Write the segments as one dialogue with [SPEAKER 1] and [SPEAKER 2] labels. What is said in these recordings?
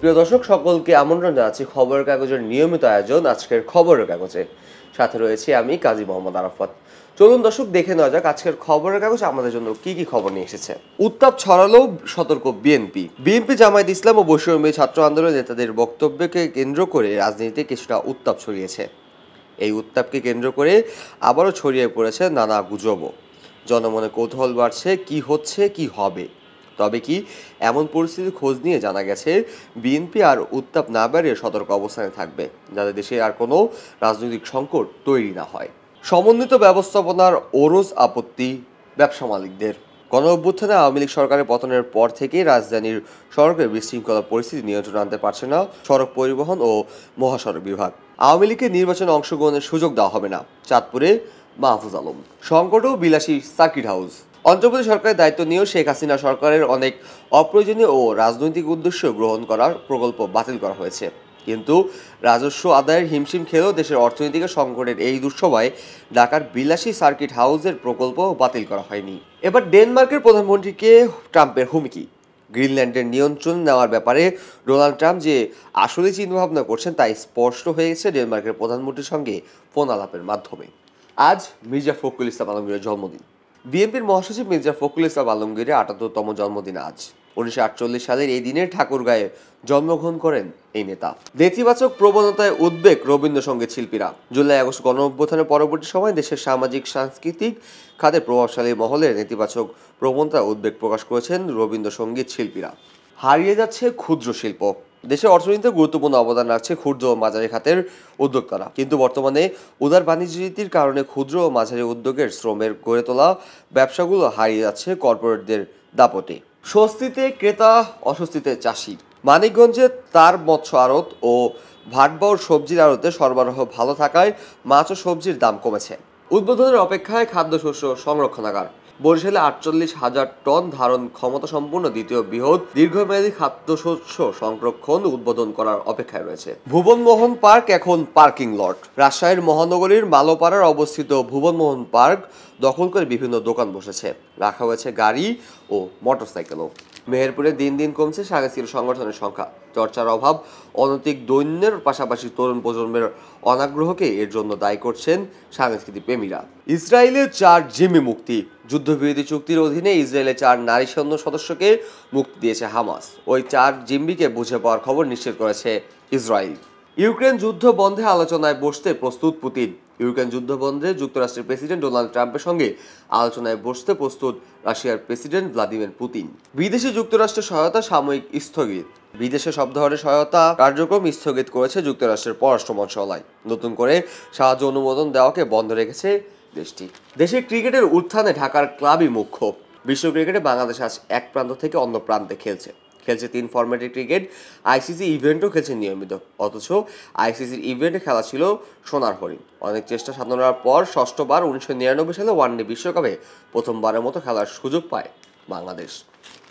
[SPEAKER 1] প্রিয় দর্শক সকলকে আমন্ত্রণ জানাচ্ছি খবরের কাগজের নিয়মিত আয়োজন আজকের খবরের কাগজে। সাথে রয়েছি আমি কাজী মোহাম্মদ আরাফাত। চলুন দর্শক দেখে নেওয়া যাক আজকের খবরের কাগজ আমাদের জন্য কি কি খবর নিয়ে এসেছে। উত্তাপ ছড়ালো, সতর্ক বিএনপি জামায়াত ইসলাম ও বৈষম্য ছাত্র আন্দোলনের নেতাদের বক্তব্যকে কেন্দ্র করে রাজনীতিতে কিছুটা উত্তাপ ছড়িয়েছে। এই উত্তাপকে কেন্দ্র করে আবারও ছড়িয়ে পড়েছে নানা গুজবও। জনমনে কৌতূহল বাড়ছে, কি হচ্ছে কি হবে। তবে কি এমন পরিস্থিতির খোঁজ নিয়ে জানা গেছে বিএনপি আর উত্তাপ না বাড়িয়ে সতর্ক অবস্থানে থাকবে, যাতে দেশে আর কোনো রাজনৈতিক সংকট তৈরি না হয়। সমন্বিত ব্যবস্থাপনার ওরস আপত্তি ব্যবসা মালিকদের। গণ অভ্যুত্থানে আওয়ামী লীগ সরকারের পতনের পর থেকেই রাজধানীর সড়কে বিশৃঙ্খলা পরিস্থিতি নিয়ন্ত্রণে আনতে পারছে না সড়ক পরিবহন ও মহাসড়ক বিভাগ। আওয়ামী লীগকে নির্বাচনে অংশগ্রহণের সুযোগ দেওয়া হবে না, চাঁদপুরে মাহফুজ আলম। সংকট ও বিলাসী সার্কিট হাউস। অন্ধ্রপ্রদেশ সরকারের দায়িত্ব নিয়েও শেখ হাসিনা সরকারের অনেক অপ্রয়োজনীয় ও রাজনৈতিক উদ্দেশ্য গ্রহণ করার প্রকল্প বাতিল করা হয়েছে, কিন্তু রাজস্ব আদায়ের হিমশিম খেলেও দেশের অর্থনৈতিক সংকটের এই দুঃসময়ে ঢাকার বিলাসী সার্কিট হাউসের প্রকল্প বাতিল করা হয়নি। এবার ডেনমার্কের প্রধানমন্ত্রীকে ট্রাম্পের হুমকি। গ্রিনল্যান্ডের নিয়ন্ত্রণ নেওয়ার ব্যাপারে ডোনাল্ড ট্রাম্প যে আসলে চিন্তাভাবনা করছেন তা স্পষ্ট হয়ে গেছে ডেনমার্কের প্রধানমন্ত্রীর সঙ্গে ফোন আলাপের মাধ্যমে। আজ মির্জা ফখরুল ইসলাম আলমগীরের জন্মদিন। বিএনপির মহাসচিব মির্জা ফখরুল ইসলাম আলমগীরের ৭৮তম জন্মদিন আজ। ১৯৪৮ সালের এই দিনে ঠাকুরগাঁয়ে জন্মগ্রহণ করেন এই নেতা। নেতিবাচক প্রবণতায় উদ্বেগ রবীন্দ্রসঙ্গীত শিল্পীরা। জুলাই আগস্ট গণ অভ্যুত্থানের পরবর্তী সময় দেশের সামাজিক সাংস্কৃতিক খাতে প্রভাবশালী মহলের নেতিবাচক প্রবণতায় উদ্বেগ প্রকাশ করেছেন রবীন্দ্রসঙ্গীত শিল্পীরা। হারিয়ে যাচ্ছে ক্ষুদ্র শিল্প। দেশের অর্থনীতিতে গুরুত্বপূর্ণ অবদান রাখছে ক্ষুদ্র ও মাঝারি খাতের উদ্যোক্তারা, কিন্তু বর্তমানে উদার বাণিজ্য নীতির কারণে ক্ষুদ্র ও মাঝারি উদ্যোগের শ্রমের গড়ে তোলা ব্যবসাগুলো হারিয়ে যাচ্ছে কর্পোরেটদের দাপটে। স্বস্তিতে ক্রেতা, অস্বস্তিতে চাষি। মানিকগঞ্জে তার মৎস্য আড়ত ও ভাটবাউর সবজির আড়তে সরবরাহ ভালো থাকায় মাছ ও সবজির দাম কমেছে। উদ্বোধনের অপেক্ষায় খাদ্যশস্য সংরক্ষণাগার। বরিশালে ৪৮,০০০ টন ধারণ ক্ষমতা সম্পূর্ণ দ্বিতীয় বৃহৎ দীর্ঘমেয়াদী খাদ্যশস্য সংরক্ষণ উদ্বোধন করার অপেক্ষায় রয়েছে। ভুবনমোহন পার্ক এখন পার্কিং লট। রাজশাহীর মহানগরীর মালোপাড়ার অবস্থিত ভুবনমোহন পার্ক দখল করে বিভিন্ন দোকান বসেছে, রাখা হয়েছে গাড়ি ও মোটরসাইকেলও। মেহেরপুরে দিন দিন কমছে সাংস্কৃতিক সংগঠনের সংখ্যা। চর্চার অভাব, অনৈতিক দৈন্যের পাশাপাশি তরুণ প্রজন্মের অনাগ্রহকে এর জন্য দায়ী করছেন সাংস্কৃতিক প্রেমীরা। ইসরায়েলের ৪ জিম্মি মুক্তি। যুদ্ধবিরতি চুক্তির অধীনে ইসরায়েলের ৪ নারী সৈন্য সদস্যকে মুক্তি দিয়েছে হামাস। ওই ৪ জিম্মিকে বুঝে পাওয়ার খবর নিশ্চিত করেছে ইসরায়েল। ইউক্রেন যুদ্ধ বন্ধে আলোচনায় বসতে প্রস্তুত পুতিন। ইউক্রেন যুদ্ধ বন্ধে যুক্তরাষ্ট্রের প্রেসিডেন্ট ডোনাল্ড ট্রাম্পের সঙ্গে আলোচনায় বসতে প্রস্তুত রাশিয়ার প্রেসিডেন্ট ভ্লাদিমির পুতিন। বিদেশি যুক্তরাষ্ট্রের সহায়তা সাময়িক স্থগিত। বিদেশে সব ধরনের সহায়তা কার্যক্রম স্থগিত করেছে যুক্তরাষ্ট্রের পররাষ্ট্র মন্ত্রণালয়। নতুন করে সাহায্য অনুমোদন দেওয়াকে বন্ধ রেখেছে দেশটি। দেশের ক্রিকেটের উত্থানে ঢাকার ক্লাবই মুখ্য। বিশ্ব ক্রিকেটে বাংলাদেশ আজ এক প্রান্ত থেকে অন্য প্রান্তে খেলছে ৩ ফরম্যাটের ক্রিকেট। আইসিসি ইভেন্টও খেলছে নিয়মিত, অথচ আইসিসির ইভেন্টে খেলা ছিল সোনার হরিণ। অনেক চেষ্টা সাধনার পর ষষ্ঠবার ১৯৯৯ সালে ওয়ানডে বিশ্বকাপে প্রথমবারের মতো খেলার সুযোগ পায় বাংলাদেশ।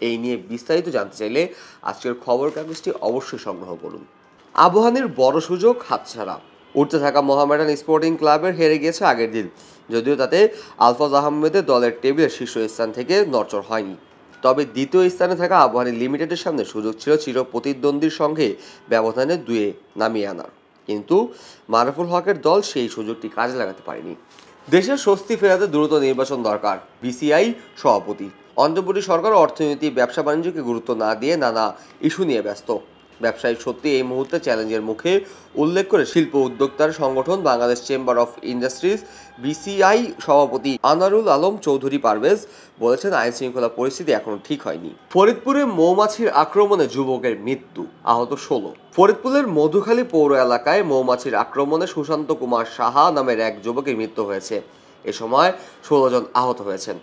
[SPEAKER 1] এই নিয়ে বিস্তারিত জানতে চাইলে আজকের খবর কাগজটি অবশ্যই সংগ্রহ করুন। আবাহনীর বড় সুযোগ হাতছাড়া। উঠতে থাকা মোহামেডান স্পোর্টিং ক্লাবের হেরে গিয়েছে আগের দিন, যদিও তাতে আলফাজ আহমেদের দলের টেবিলের শীর্ষ স্থান থেকে নড়চড় হয়নি। তবে দ্বিতীয় স্থানে থাকা আবাহনী লিমিটেডের সামনে সুযোগ ছিল চির প্রতিদ্বন্দ্বীর সঙ্গে ব্যবধানে ২-এ নামিয়ে আনার, কিন্তু মারুফুল হকের দল সেই সুযোগটি কাজে লাগাতে পারেনি। দেশের স্বস্তি ফেরাতে দ্রুত নির্বাচন দরকার, বিসিআই সভাপতি। অন্ধ্রপ্রদেশ সরকার অর্থনীতি, ব্যবসা বাণিজ্যকে গুরুত্ব না দিয়ে নানা ইস্যু নিয়ে ব্যস্ত। ব্যবসায়ী সত্যি এই মুহূর্তে চ্যালেঞ্জের মুখে উল্লেখ করে শিল্প উদ্যোক্তার সংগঠন Bangladesh chamber of industries BCI সভাপতি আনারুল আলম চৌধুরী পারভেজ বলেছেন, আইন শৃঙ্খলা পরিস্থিতি এখনো ঠিক হয়নি। ফরিদপুরে মৌমাছির আক্রমণে যুবকের মৃত্যু, আহত ১৬। ফরিদপুরের মধুখালী পৌর এলাকায় মৌমাছির আক্রমণে সুশান্ত কুমার সাহা নামের এক যুবকের মৃত্যু হয়েছে। এ সময় ১৬ জন আহত হয়েছেন।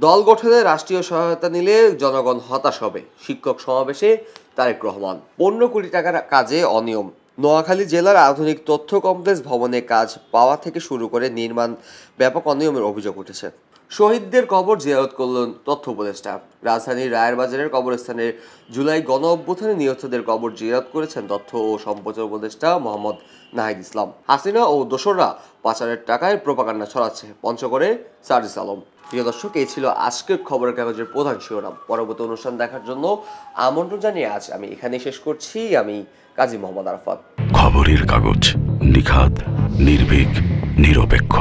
[SPEAKER 1] দল গঠনে রাষ্ট্রীয় সহায়তা নিলে জনগণ হতাশ হবে, শিক্ষক সমাবেশে তারেক রহমান। ১৫ কোটি টাকার কাজে অনিয়ম। নোয়াখালী জেলার আধুনিক তথ্য কমপ্লেক্স ভবনে কাজ পাওয়া থেকে শুরু করে নির্মাণ ব্যাপক অনিয়মের অভিযোগ উঠেছে। শহীদদের কবর জিয়ারত করলেন তথ্য উপদেষ্টা। রাজধানীর রায়ের বাজারের কবরস্থানের জুলাই গণ অভ্যুত্থানে নিহতদের কবর জিয়ারত করেছেন তথ্য ও সম্প্রচার উপদেষ্টা মোহাম্মদ নাহিদ ইসলাম। হাসিনা ও দোসররা পাচারের টাকায় প্রোপাগান্ডা ছড়াচ্ছে, পঞ্চগড়ে সার্জিস আলম। প্রিয় দর্শক, এই ছিল আজকের খবরের কাগজের প্রধান শিরোনাম। পরবর্তী অনুষ্ঠান দেখার জন্য আমন্ত্রণ জানিয়ে আজ আমি এখানেই শেষ করছি। আমি কাজী মোহাম্মদ আরাফাত।
[SPEAKER 2] খবরের কাগজ, নিখাত, নির্ভীক, নিরপেক্ষ।